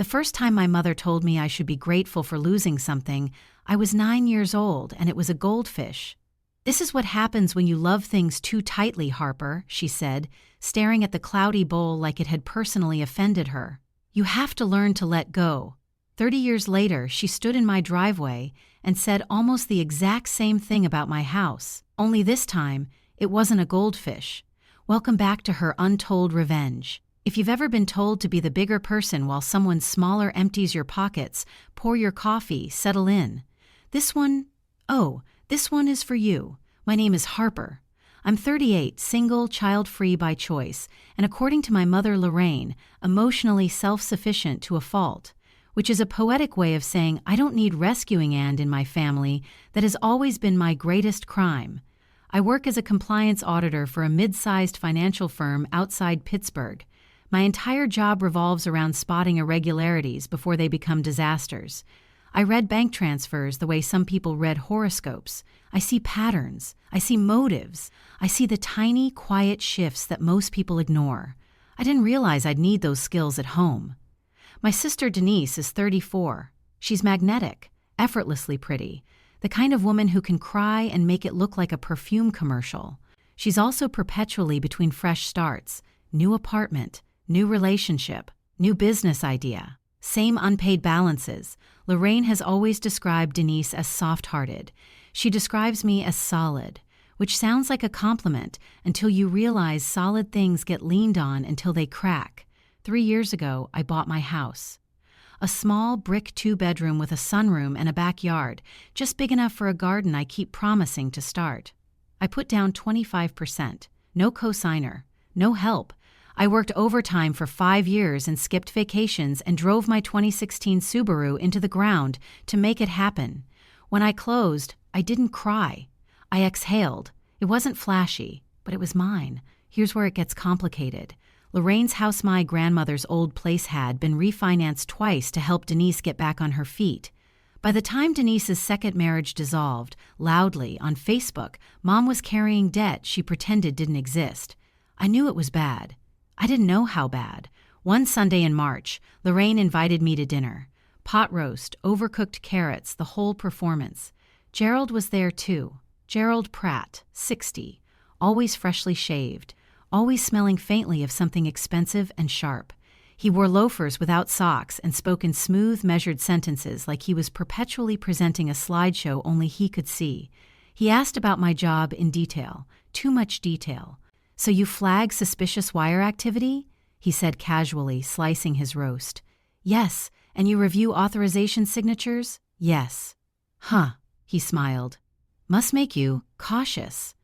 first time my mother told me I should be grateful for losing something, I was 9 years old and it was a goldfish. "This is what happens when you love things too tightly, Harper," she said, staring at the cloudy bowl like it had personally offended her. "You have to learn to let go." 30 years later, she stood in my driveway and said almost the exact same thing about my house, only this time, it wasn't a goldfish. Welcome back to her untold revenge. If you've ever been told to be the bigger person while someone smaller empties your pockets, pour your coffee, settle in. This one is for you. My name is Harper. I'm 38, single, child-free by choice, and according to my mother Lorraine, emotionally self-sufficient to a fault, which is a poetic way of saying I don't need rescuing and in my family that has always been my greatest crime. I work as a compliance auditor for a mid-sized financial firm outside Pittsburgh. My entire job revolves around spotting irregularities before they become disasters. I read bank transfers the way some people read horoscopes. I see patterns. I see motives. I see the tiny, quiet shifts that most people ignore. I didn't realize I'd need those skills at home. My sister Denise is 34. She's magnetic, effortlessly pretty, the kind of woman who can cry and make it look like a perfume commercial. She's also perpetually between fresh starts, new apartment, new relationship, new business idea, same unpaid balances. Lorraine has always described Denise as soft-hearted. She describes me as solid, which sounds like a compliment until you realize solid things get leaned on until they crack. 3 years ago, I bought my house. A small brick 2-bedroom with a sunroom and a backyard, just big enough for a garden I keep promising to start. I put down 25%, no cosigner, no help. I worked overtime for 5 years and skipped vacations and drove my 2016 Subaru into the ground to make it happen. When I closed, I didn't cry. I exhaled. It wasn't flashy, but it was mine. Here's where it gets complicated. Lorraine's house, my grandmother's old place, had been refinanced twice to help Denise get back on her feet. By the time Denise's second marriage dissolved, loudly, on Facebook, Mom was carrying debt she pretended didn't exist. I knew it was bad. I didn't know how bad. One Sunday in March, Lorraine invited me to dinner. Pot roast, overcooked carrots, the whole performance. Gerald was there too. Gerald Pratt, 60, always freshly shaved, always smelling faintly of something expensive and sharp. He wore loafers without socks and spoke in smooth, measured sentences like he was perpetually presenting a slideshow only he could see. He asked about my job in detail, too much detail. "So you flag suspicious wire activity?" he said casually, slicing his roast. "Yes, and you review authorization signatures?" "Yes." "Huh," he smiled. "Must make you cautious."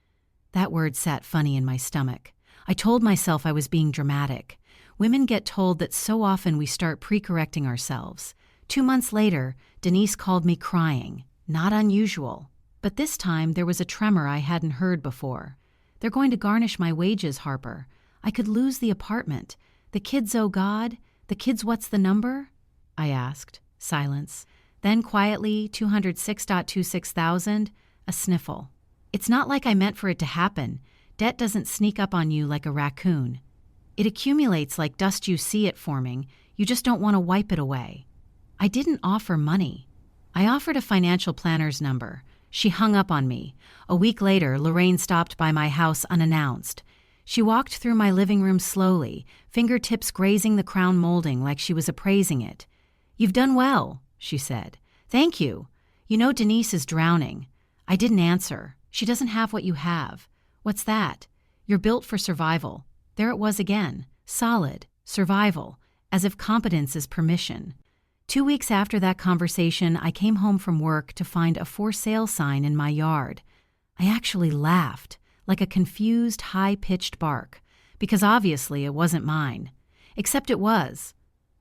That word sat funny in my stomach. I told myself I was being dramatic. Women get told that so often we start pre-correcting ourselves. 2 months later, Denise called me crying. Not unusual. But this time there was a tremor I hadn't heard before. "They're going to garnish my wages, Harper. I could lose the apartment. The kids, oh God. The kids, what's the number?" I asked. Silence. Then quietly, 206,260,000, a sniffle. "It's not like I meant for it to happen. Debt doesn't sneak up on you like a raccoon. It accumulates like dust. You see it forming. You just don't want to wipe it away." I didn't offer money. I offered a financial planner's number. She hung up on me. A week later, Lorraine stopped by my house unannounced. She walked through my living room slowly, fingertips grazing the crown molding like she was appraising it. "You've done well," she said. "Thank you. You know Denise is drowning." I didn't answer. "She doesn't have what you have." "What's that?" "You're built for survival." There it was again. Solid. Survival. As if competence is permission. 2 weeks after that conversation, I came home from work to find a for sale sign in my yard. I actually laughed, like a confused, high-pitched bark, because obviously it wasn't mine. Except it was.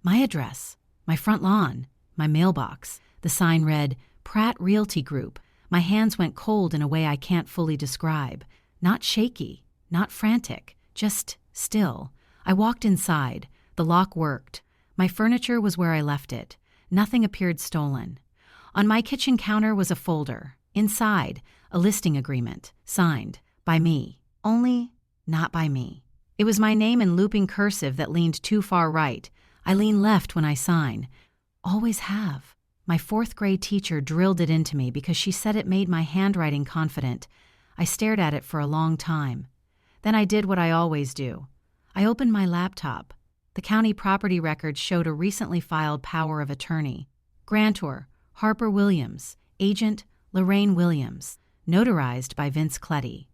My address, my front lawn, my mailbox. The sign read, Pratt Realty Group. My hands went cold in a way I can't fully describe. Not shaky, not frantic, just still. I walked inside. The lock worked. My furniture was where I left it. Nothing appeared stolen. On my kitchen counter was a folder. Inside, a listing agreement, signed, by me. Only, not by me. It was my name in looping cursive that leaned too far right. I lean left when I sign. Always have. My 4th grade teacher drilled it into me because she said it made my handwriting confident. I stared at it for a long time. Then I did what I always do. I opened my laptop. The county property records showed a recently filed power of attorney. Grantor, Harper Williams. Agent, Lorraine Williams. Notarized by Vince Cleddy.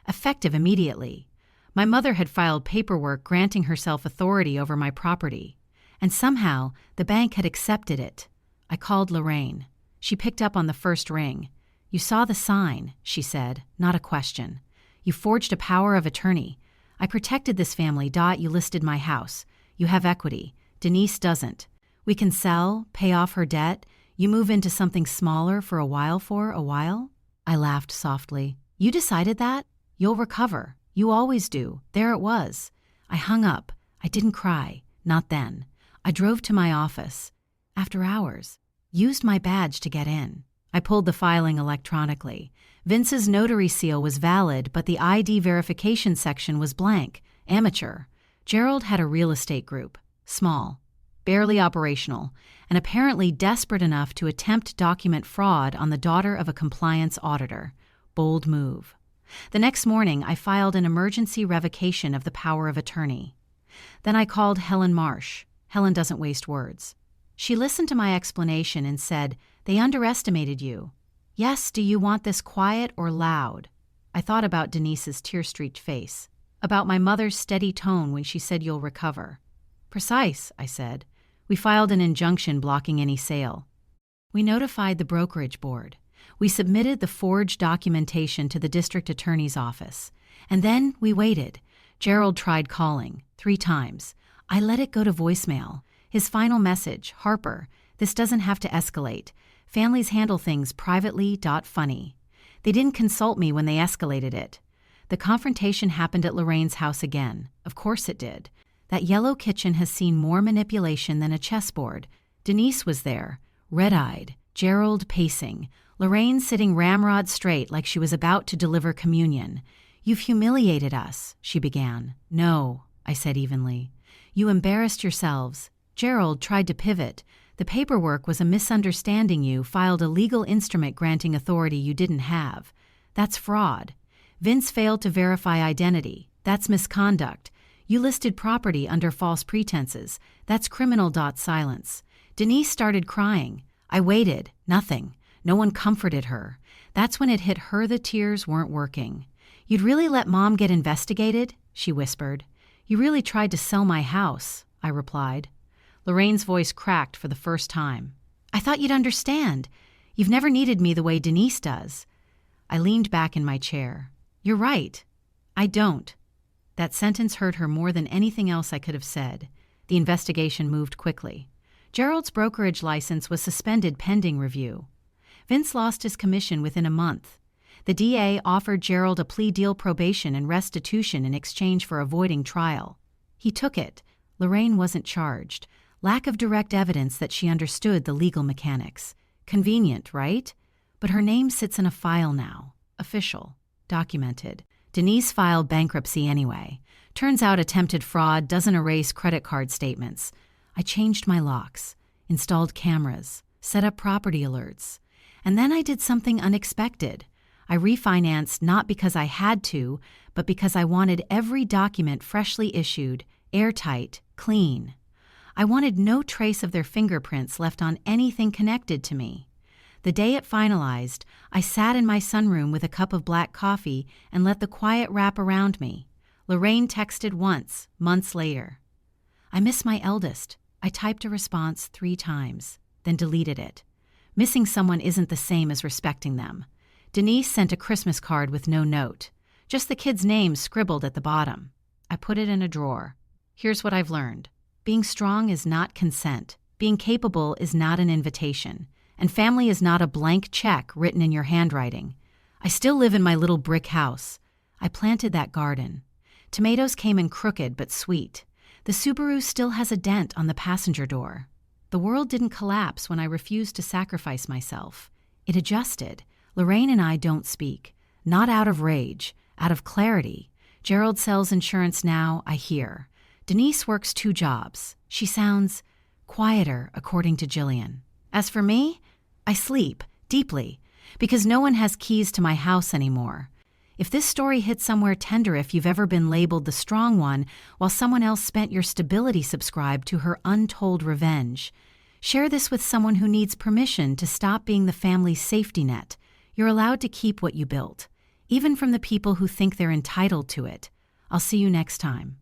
Effective immediately. My mother had filed paperwork granting herself authority over my property. And somehow, the bank had accepted it. I called Lorraine. She picked up on the first ring. "You saw the sign," she said, not a question. "You forged a power of attorney. I protected this family. You listed my house. You have equity. Denise doesn't. We can sell, pay off her debt. You move into something smaller for a while? I laughed softly. "You decided that? You'll recover. You always do." There it was. I hung up. I didn't cry. Not then. I drove to my office. After hours. Used my badge to get in. I pulled the filing electronically. Vince's notary seal was valid, but the ID verification section was blank. Amateur. Gerald had a real estate group. Small. Barely operational. And apparently desperate enough to attempt document fraud on the daughter of a compliance auditor. Bold move. The next morning, I filed an emergency revocation of the power of attorney. Then I called Helen Marsh. Helen doesn't waste words. She listened to my explanation and said, "They underestimated you." "Yes, do you want this quiet or loud?" I thought about Denise's tear-streaked face, about my mother's steady tone when she said, "You'll recover." "Precise," I said. We filed an injunction blocking any sale. We notified the brokerage board. We submitted the forged documentation to the district attorney's office. And then we waited. Gerald tried calling 3 times. I let it go to voicemail. His final message, "Harper, this doesn't have to escalate. Families handle things privately. Funny." They didn't consult me when they escalated it. The confrontation happened at Lorraine's house again. Of course it did. That yellow kitchen has seen more manipulation than a chessboard. Denise was there, red-eyed, Gerald pacing, Lorraine sitting ramrod straight like she was about to deliver communion. "You've humiliated us," she began. "No," I said evenly. "You embarrassed yourselves." Gerald tried to pivot. "The paperwork was a misunderstanding. You filed a legal instrument granting authority you didn't have. That's fraud. Vince failed to verify identity. That's misconduct. You listed property under false pretenses. That's criminal. Silence." Denise started crying. I waited. Nothing. No one comforted her. That's when it hit her the tears weren't working. "You'd really let Mom get investigated?" she whispered. "You really tried to sell my house," I replied. Lorraine's voice cracked for the first time. "I thought you'd understand. You've never needed me the way Denise does." I leaned back in my chair. "You're right. I don't." That sentence hurt her more than anything else I could have said. The investigation moved quickly. Gerald's brokerage license was suspended pending review. Vince lost his commission within a month. The DA offered Gerald a plea deal, probation, and restitution in exchange for avoiding trial. He took it. Lorraine wasn't charged. Lack of direct evidence that she understood the legal mechanics. Convenient, right? But her name sits in a file now. Official. Documented. Denise filed bankruptcy anyway. Turns out attempted fraud doesn't erase credit card statements. I changed my locks, installed cameras, set up property alerts. And then I did something unexpected. I refinanced not because I had to, but because I wanted every document freshly issued, airtight, clean. I wanted no trace of their fingerprints left on anything connected to me. The day it finalized, I sat in my sunroom with a cup of black coffee and let the quiet wrap around me. Lorraine texted once, months later. "I miss my eldest." I typed a response 3 times, then deleted it. Missing someone isn't the same as respecting them. Denise sent a Christmas card with no note, just the kid's name scribbled at the bottom. I put it in a drawer. Here's what I've learned. Being strong is not consent. Being capable is not an invitation. And family is not a blank check written in your handwriting. I still live in my little brick house. I planted that garden. Tomatoes came in crooked but sweet. The Subaru still has a dent on the passenger door. The world didn't collapse when I refused to sacrifice myself. It adjusted. Lorraine and I don't speak. Not out of rage, out of clarity. Gerald sells insurance now, I hear. Denise works 2 jobs. She sounds quieter, according to Jillian. As for me, I sleep deeply because no one has keys to my house anymore. If this story hit somewhere tender, if you've ever been labeled the strong one while someone else spent your stability subscribed to her untold revenge, share this with someone who needs permission to stop being the family's safety net. You're allowed to keep what you built, even from the people who think they're entitled to it. I'll see you next time.